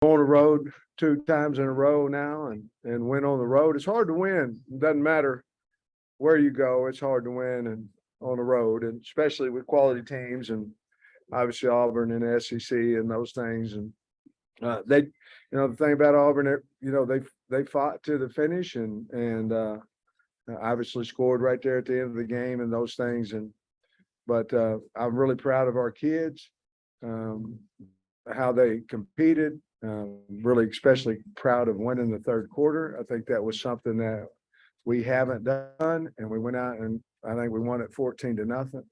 on the road 2 times in a row now and win on the road. It's hard to win. It doesn't matter where you go. It's hard to win and on the road, and especially with quality teams and obviously Auburn and the SEC and those things. And the thing about Auburn, they fought to the finish and obviously scored right there at the end of the game and those things. But I'm really proud of our kids, how they competed. Really, especially proud of winning the third quarter. I think that was something that we haven't done, and we went out and I think we won it 14-0.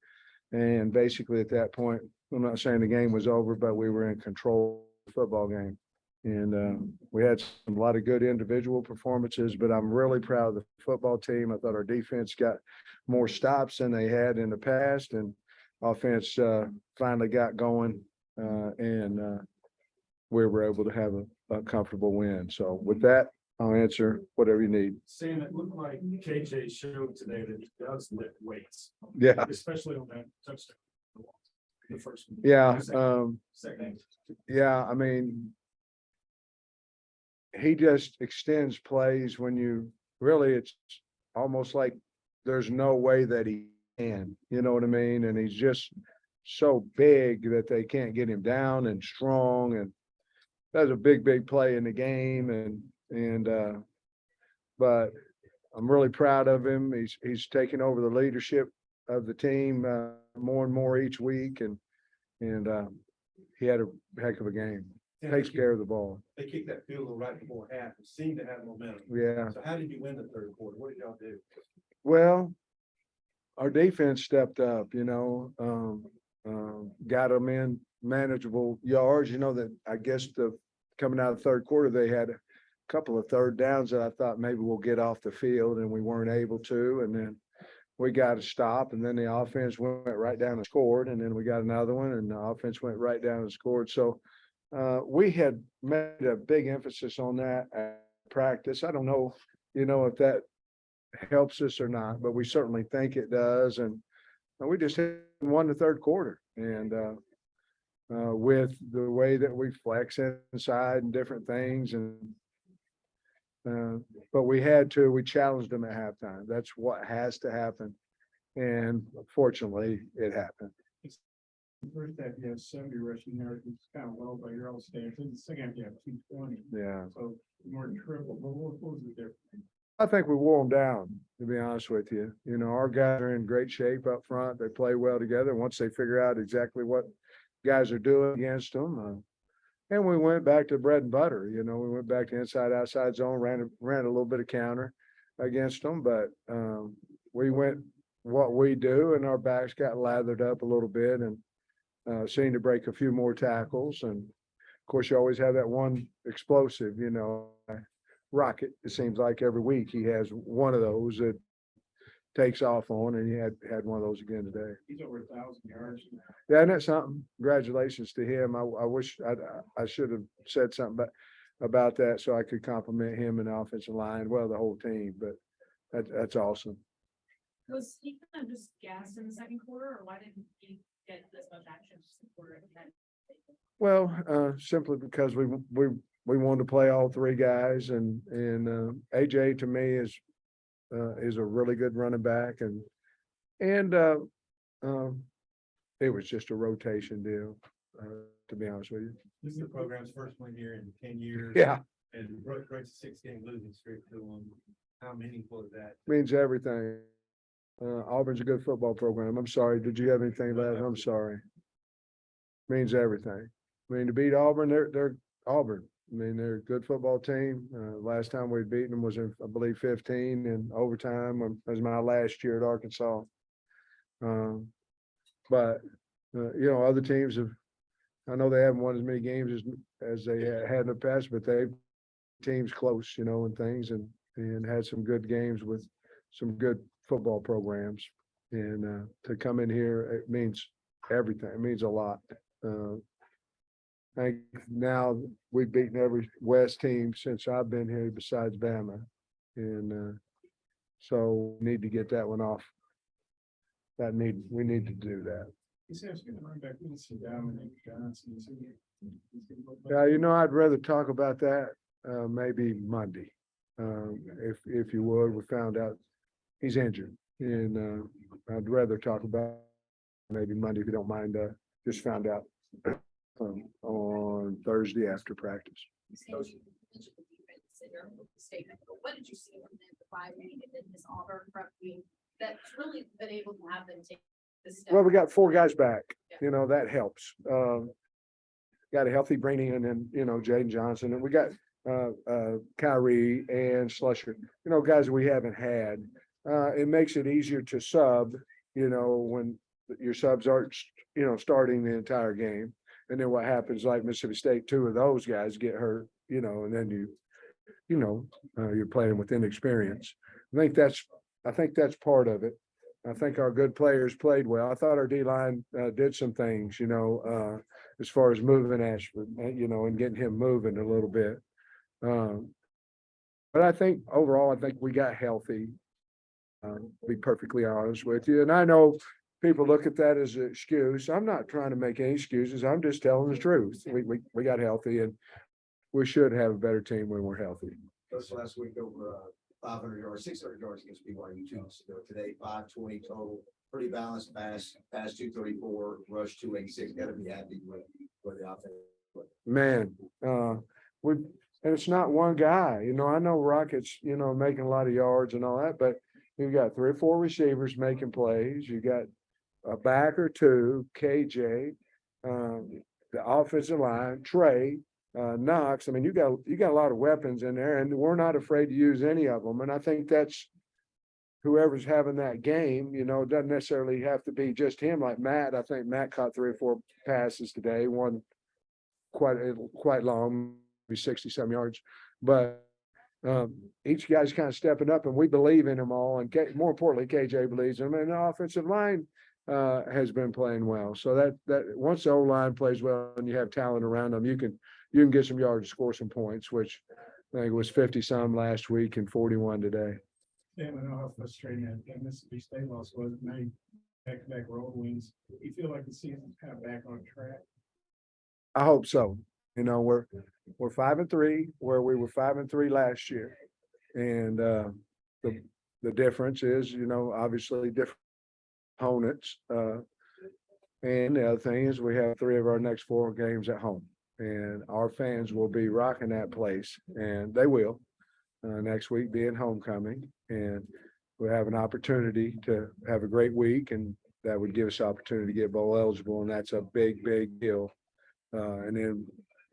And basically at that point, I'm not saying the game was over, but we were in control of the football game. And we had a lot of good individual performances, but I'm really proud of the football team. I thought our defense got more stops than they had in the past, and offense finally got going, and we were able to have a comfortable win. So with that, I'll answer whatever you need. Sam, it looked like KJ showed today that he does lift weights, Yeah. especially on that touchdown. The first one. Yeah. Second. Yeah. I mean, he just extends plays when you really, it's almost like there's no way that he can, you know what I mean? And he's just so big that they can't get him down and strong. And that was a big play in the game. But I'm really proud of him. He's taking over the leadership of the team more and more each week. And he had a heck of a game. Takes care of the ball. They kicked that field goal right before half. It seemed to have momentum. Yeah. So how did you win the third quarter? What did y'all do? Well, our defense stepped up, got them in manageable yards. That I guess coming out of the third quarter, they had a couple of third downs that I thought maybe we'll get off the field, and we weren't able to. And then we got a stop, and then the offense went right down and scored, and then we got another one, and the offense went right down and scored. So we had made a big emphasis on that at practice. I don't know, if that helps us or not, but we certainly think it does. And we just won the third quarter. And with the way that we flex inside and different things. But we challenged them at halftime. That's what has to happen. And fortunately, it happened. First half, you have 70 rushing yards, which is kind of low by your own standards. In the second half, you have 220. Yeah. So more than triple. But what was the difference? I think we wore them down, to be honest with you. Our guys are in great shape up front. They play well together. Once they figure out exactly what guys are doing against them, and we went back to bread and butter. We went back to inside outside zone, ran a little bit of counter against them, but we went what we do, and our backs got lathered up a little bit and seemed to break a few more tackles. And of course, you always have that one explosive, Rocket. It seems like every week he has one of those that takes off on, and he had one of those again today. He's over 1,000 yards. Yeah, and that's something. Congratulations to him. I wish I should have said something about that so I could compliment him and the offensive line, well, the whole team. But that's awesome. Was he kind of just gassed in the second quarter, or why didn't he get this much action in the quarter? Well, simply because we wanted to play all three guys, and AJ to me is a really good running back, and it was just a rotation deal, to be honest with you. This is the program's first win here in 10 years. Yeah, And breaks a 6-game losing streak to them. How meaningful is that? means everything. Auburn's a good football program. I'm sorry. Did you have anything left? I'm sorry. Means everything. To beat Auburn, they're Auburn. They're a good football team. Last time we'd beaten them was in, I believe, 15 in overtime. That was my last year at Arkansas. But other teams I know they haven't won as many games as they had in the past, but teams close, and things, and had some good games with some good football programs. And to come in here, it means everything. It means a lot. I think now we've beaten every West team since I've been here besides Bama. And so we need to get that one off. We need to do that. He says he's going to run back. We can see Dominic Johnson. Yeah, you know, I'd rather talk about that, maybe Monday. If you would, we found out he's injured and, I'd rather talk about maybe Monday if you don't mind, just found out, on Thursday after practice. Statement, but what did you see from them the 5 week and then this Auburn prep week that's really been able to have them take this step? Well, we got 4 guys back, you know, that helps. Got a healthy Brainy and then, you know, Jaden Johnson, and we got, Kyrie and Slusher, you know, guys we haven't had. It makes it easier to sub, you know, when your subs aren't, you know, starting the entire game. And then what happens, like Mississippi State, 2 of those guys get hurt, you know, and then you're playing with inexperience. I think that's part of it. I think our good players played well. I thought our D line did some things, you know, as far as moving Ashford, you know, and getting him moving a little bit. But I think overall, I think we got healthy. To be perfectly honest with you, and I know people look at that as an excuse. I'm not trying to make any excuses. I'm just telling the truth. We got healthy, and we should have a better team when we're healthy. This last week over 500 yards, 600 yards against BYU 2 months ago. Today, 520 total. Pretty balanced pass 234, rush 286. Got to be happy with the offense. Man, and it's not one guy. You know, I know Rockets, you know, making a lot of yards and all that, but you've got 3 or 4 receivers making plays. You got a back or 2, KJ, the offensive line, Trey, Knox. I mean, you got a lot of weapons in there, and we're not afraid to use any of them. And I think that's whoever's having that game, you know, doesn't necessarily have to be just him. Like Matt, I think Matt caught 3 or 4 passes today, one quite long, maybe 60-some yards. But each guy's kind of stepping up, and we believe in them all. And more importantly, KJ believes in them. And the offensive line has been playing well. So that once the O-line plays well and you have talent around them, you can get some yards to score some points, which I think was 50-some last week and 41 today. Yeah, I know how frustrating that Mississippi State loss was. Many back-to-back road wins. You feel like the season's kind of back on track? I hope so. You know, we're 5-3 where we were 5-3 last year. And the difference is, you know, obviously different opponents. And the other thing is we have 3 of our next 4 games at home. And our fans will be rocking that place, and they will, next week being homecoming. And we'll have an opportunity to have a great week, and that would give us opportunity to get bowl eligible, and that's a big, big deal. And then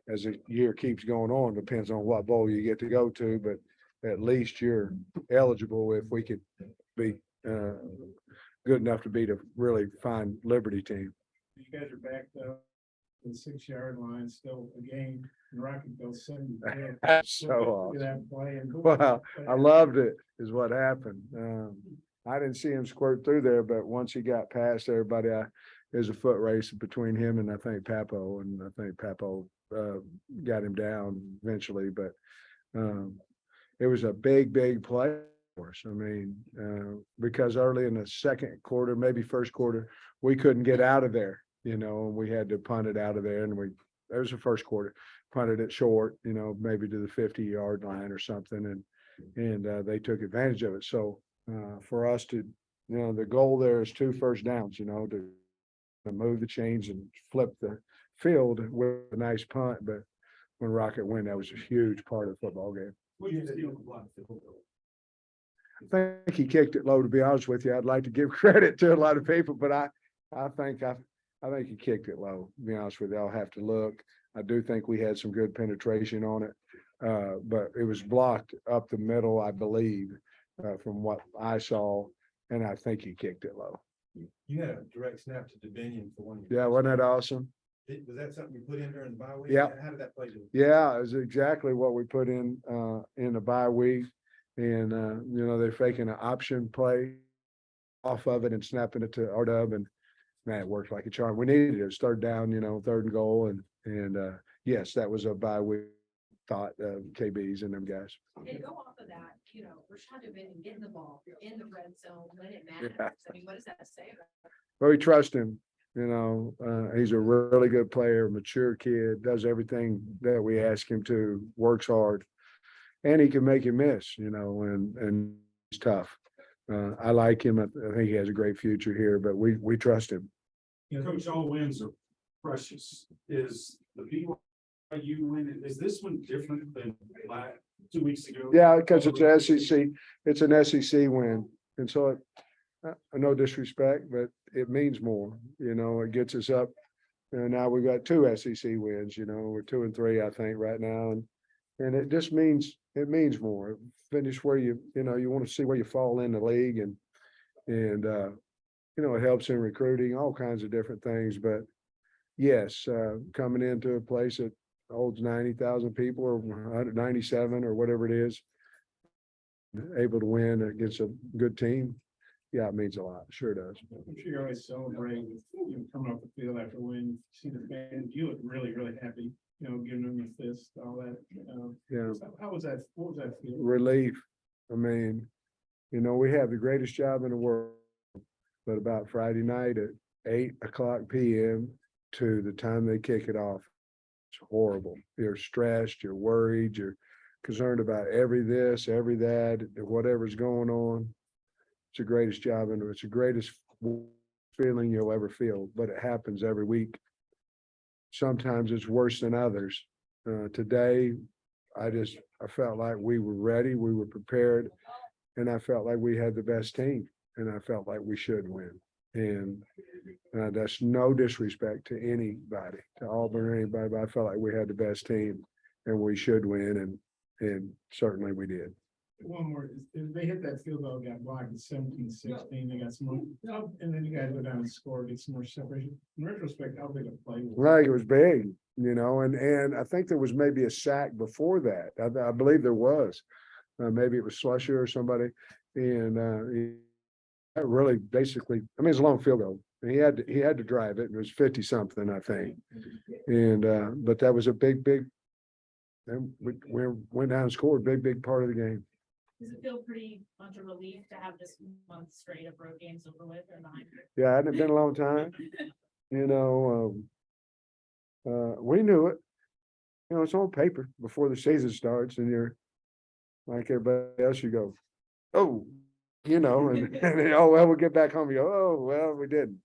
as the year keeps going on, depends on what bowl you get to go to, but at least you're eligible if we could be good enough to beat a really fine Liberty team. You guys are back though. The 6-yard line, still a game, and Rocket goes 70. That's so awesome. That play and Wow, I loved it, is what happened. I didn't see him squirt through there, but once he got past everybody, there's a foot race between him and I think Papo, and I think Papo got him down eventually, but it was a big, big play for us. I mean, because early in the second quarter, maybe first quarter, we couldn't get out of there, you know, and we had to punt it out of there, and that was the first quarter, punted it short, you know, maybe to the 50-yard line or something, and they took advantage of it. So for us to, you know, the goal there is 2 first downs, you know, to move the chains and flip the field with a nice punt. But when Rocket went, that was a huge part of the football game. What do you see on the block? I think he kicked it low, to be honest with you. I'd like to give credit to a lot of people, but I think he kicked it low, to be honest with you. I'll have to look. I do think we had some good penetration on it. But it was blocked up the middle, I believe, from what I saw, and I think he kicked it low. You had a direct snap to Dominion for one. Yeah, wasn't that awesome? Was that something you put in during the bye week? Yeah. How did that play? Yeah, it was exactly what we put in the bye week. And you know, they're faking an option play off of it and snapping it to R-Dub, and man, it worked like a charm. We needed it. It was 3rd down, you know, 3rd and goal. And yes, that was a bye week thought of KBs and them guys. And go off of that, you know, Rashad Dominion getting the ball, you're in the red zone when it matters. Yeah. I mean, what does that say about? Well, we trust him. He's a really good player, mature kid, does everything that we ask him to, works hard. And he can make you miss, and he's tough. I like him. I think he has a great future here, but we trust him. Coach, all wins are precious. Is the BYU win, is this one different than 2 weeks ago? Yeah, because it's an SEC, it's an SEC win. And so no disrespect, but it means more, it gets us up. And now we've got two SEC wins, we're 2-3, I think, right now. And it just means, it means more. Finish where you want to see where you fall in the league and it helps in recruiting, all kinds of different things. But yes, coming into a place that holds 90,000 people or 197 or whatever it is, able to win against a good team. Yeah, it means a lot. Sure does. I'm sure you always celebrate, coming off the field after win, see the fans, you look really, really happy, giving them a fist, all that. Yeah. So how was that? What was that feel? Relief. I mean, we have the greatest job in the world, but about Friday night at 8:00 p.m. to the time they kick it off, it's horrible. You're stressed, you're worried, you're concerned about every this, every that, whatever's going on. It's the greatest job and it's the greatest feeling you'll ever feel, but it happens every week. Sometimes it's worse than others. Today, I felt like we were ready, we were prepared, and I felt like we had the best team, and I felt like we should win. And that's no disrespect to anybody, to Auburn or anybody, but I felt like we had the best team and we should win, and certainly we did. One more, they hit that field goal, got blocked at 17-16, they got some more, and then you guys go down and score, get some more separation. In retrospect, how big a play was it? Like it was big, and I think there was maybe a sack before that. I believe there was. Maybe it was Slusher or somebody, and that really basically, I mean, it's a long field goal. He had to drive it. It was 50 something, I think. And but that was a big, and we went down and scored big part of the game. Does it feel pretty much a relief to have this month straight of road games over with and behind you? Yeah, it hadn't been a long time. We knew it. It's on paper before the season starts, and you're like everybody else. You go, oh, and oh well, we'll get back home. You go, oh well, we didn't.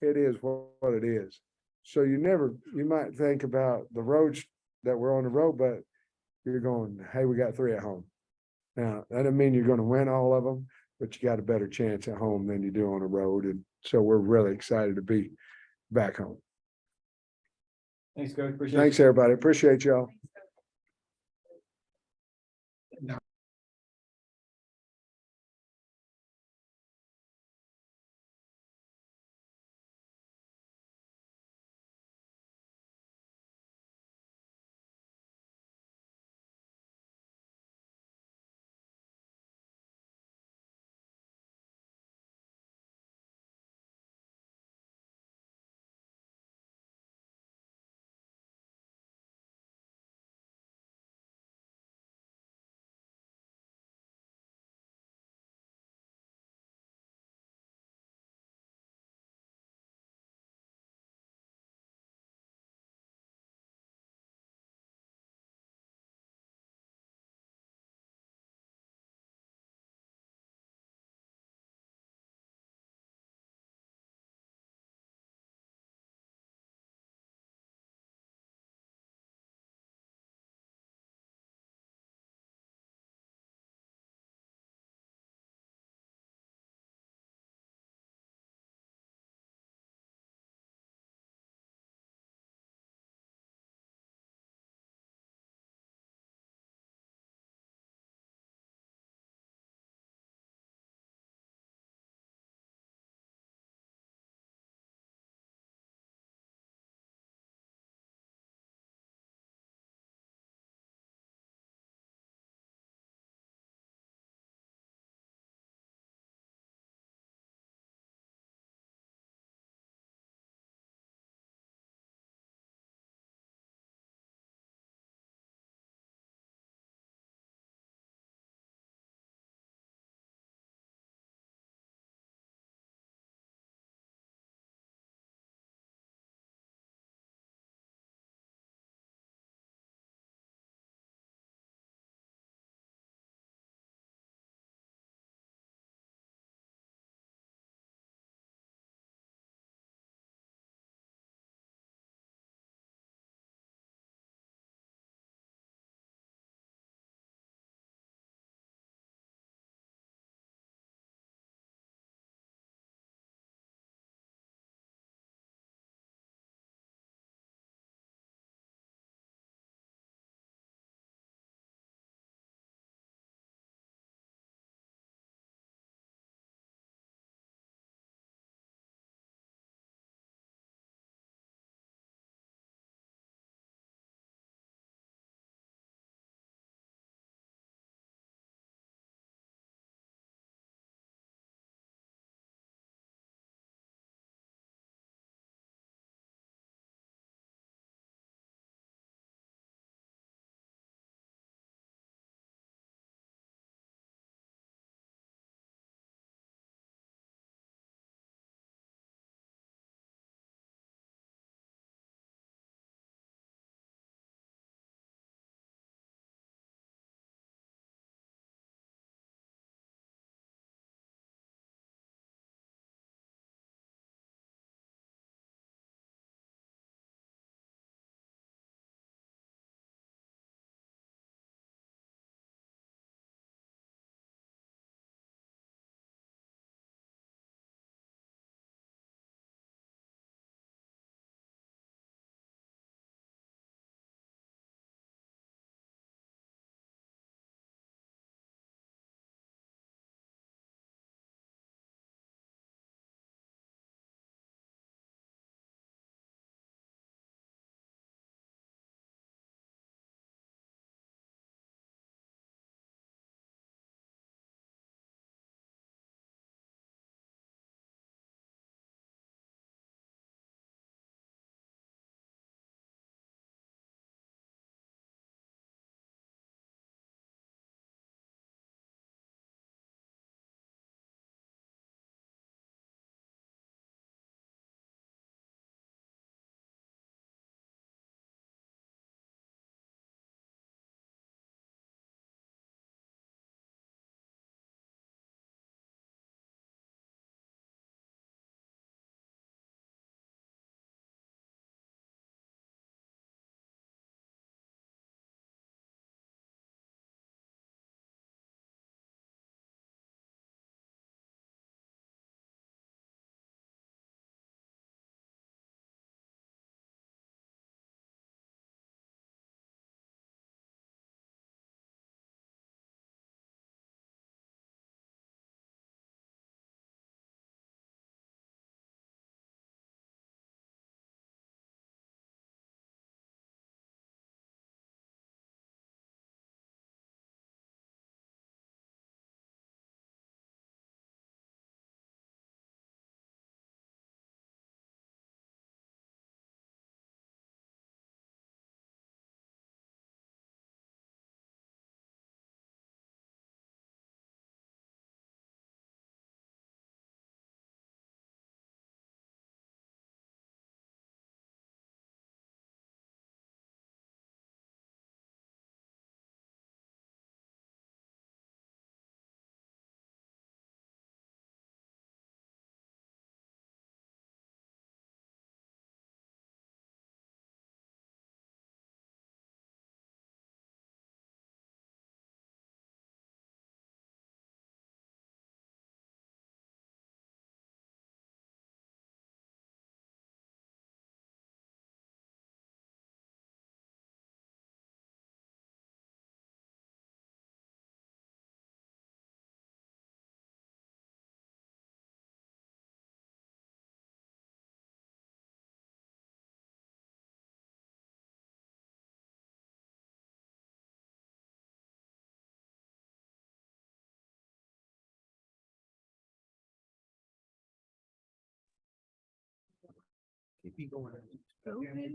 It is what it is. So you might think about the roads that we're on the road, but you're going, hey, we got 3 at home. Now, that doesn't mean you're going to win all of them, but you got a better chance at home than you do on the road. And so we're really excited to be back home. Thanks, Coach. Appreciate it. Thanks, everybody. Appreciate y'all.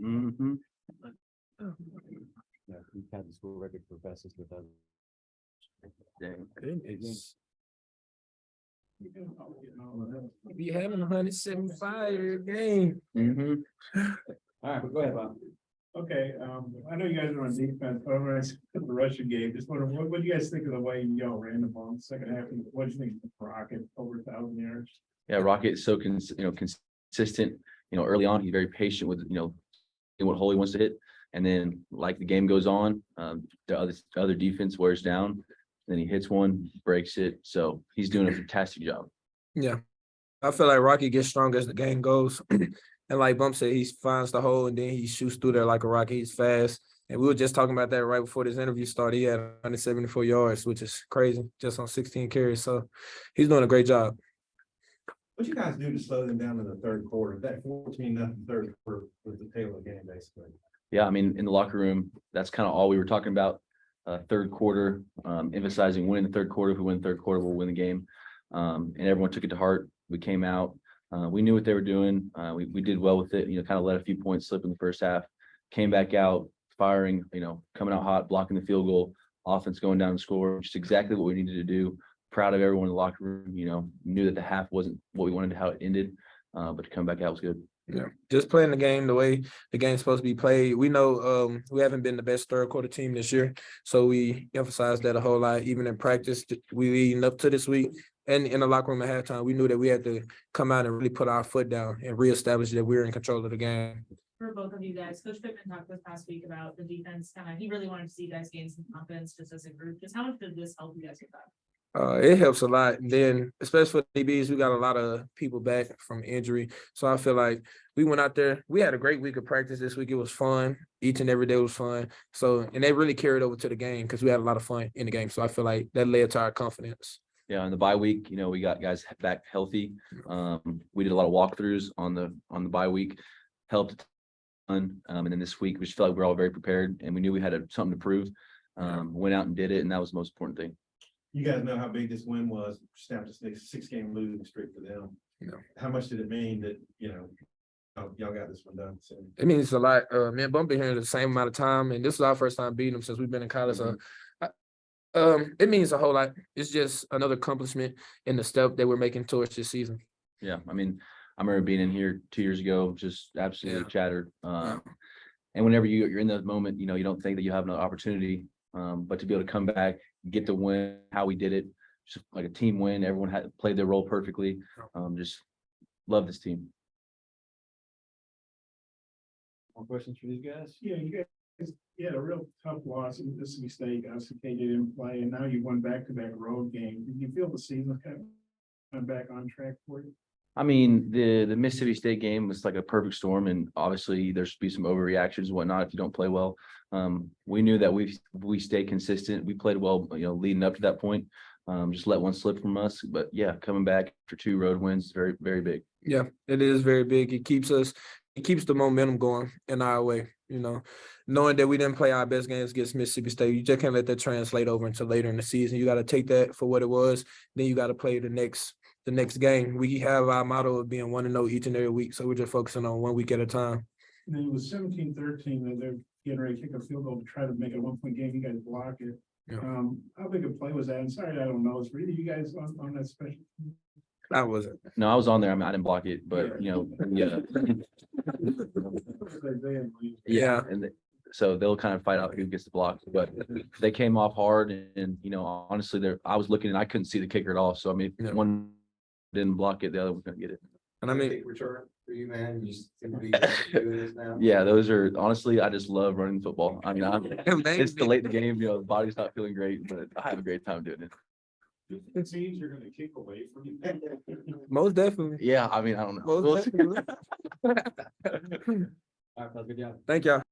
Mm-hmm. Yeah, we've had the school record for fastest with us. Dang. Be having 175 every game. Mm-hmm. All right, but go ahead, Bob. Okay, I know you guys are on defense, but I'm gonna the Russian game, just wondering, what do you guys think of the way y'all ran the ball in the second half? And what do you think of Rocket over 1,000 yards? Yeah, Rocket is so consistent. Early on, he's very patient with what hole he wants to hit, and then like the game goes on, the other defense wears down. Then he hits one, breaks it. So he's doing a fantastic job. Yeah. I feel like Rocky gets stronger as the game goes. And like Bump said, he finds the hole and then he shoots through there like a rocket. He's fast. And we were just talking about that right before this interview started. He had 174 yards, which is crazy, just on 16 carries. So he's doing a great job. What you guys do to slow them down in the third quarter? That 14-0 third quarter was the tail of the game, basically. Yeah, I mean, in the locker room, that's kind of all we were talking about. Third quarter, emphasizing winning the third quarter. If we win the third quarter, we'll win the game. And everyone took it to heart. We came out. We knew what they were doing. We did well with it. Kind of let a few points slip in the first half. Came back out, firing. Coming out hot, blocking the field goal. Offense going down and score. Just exactly what we needed to do. Proud of everyone in the locker room. Knew that the half wasn't what we wanted, how it ended. But to come back out was good. Yeah, just playing the game the way the game's supposed to be played. We know we haven't been the best third quarter team this year, so we emphasized that a whole lot. Even in practice, we leading up to this week, and in the locker room at halftime, we knew that we had to come out and really put our foot down and reestablish that we were in control of the game. For both of you guys, Coach Pittman talked this past week about the defense. He really wanted to see you guys gain some confidence just as a group. Just how much did this help you guys with that? It helps a lot. And then, especially for the DBs, we got a lot of people back from injury. So I feel like we went out there. We had a great week of practice this week. It was fun. Each and every day was fun. So, and they really carried over to the game because we had a lot of fun in the game. So I feel like that led to our confidence. Yeah, in the bye week, we got guys back healthy. We did a lot of walkthroughs on the bye week, helped a ton. And then this week, we just felt like we were all very prepared and we knew we had something to prove. Went out and did it, and that was the most important thing. You guys know how big this win was, snapped a 6-game losing streak for them. Yeah. How much did it mean that, y'all got this one done? So. It means a lot. Me and Bump been here the same amount of time, and this is our first time beating them since we've been in college. So it means a whole lot. It's just another accomplishment in the step that we're making towards this season. Yeah, I mean, I remember being in here 2 years ago, just absolutely shattered. And whenever you're in that moment, you don't think that you have an opportunity, but to be able to come back, get the win, how we did it, just like a team win. Everyone had played their role perfectly. Just love this team. More questions for these guys? Yeah, you guys, a real tough loss in Mississippi State. Obviously, they didn't play, and now you won back-to-back road games. Did you feel the season kind of back on track for you? I mean, the Mississippi State game was like a perfect storm, and obviously there's be some overreactions and whatnot if you don't play well. We knew that we stayed consistent. We played well, leading up to that point. Just let one slip from us, but yeah, coming back after 2 road wins is very, very big. Yeah, it is very big. It keeps the momentum going in our way. Knowing that we didn't play our best games against Mississippi State, you just can't let that translate over until later in the season. You got to take that for what it was. Then you got to play the next game. We have our motto of being 1-0 each and every week, so we're just focusing on 1 week at a time. And then it was 17-13, and they're getting ready to kick a field goal to try to make it a 1-point game. You guys block it. Yeah. How big a play was that? I'm sorry, I don't know. Were either you guys on that special? I wasn't. No, I was on there. I mean, I didn't block it, but yeah. Yeah. And so they'll kind of fight out who gets the block, but they came off hard, and honestly, I was looking and I couldn't see the kicker at all. So I mean, one didn't block it, the other one's gonna get it. And I mean, Return for you, man. You just seem to be doing this now. Yeah, those are honestly, I just love running football. I mean, it's the late in the game, the body's not feeling great, but I have a great time doing it. It seems you're gonna kick away from you. most definitely. Yeah, I mean, I don't know. Most We'll see. definitely. All right, good job. Thank y'all.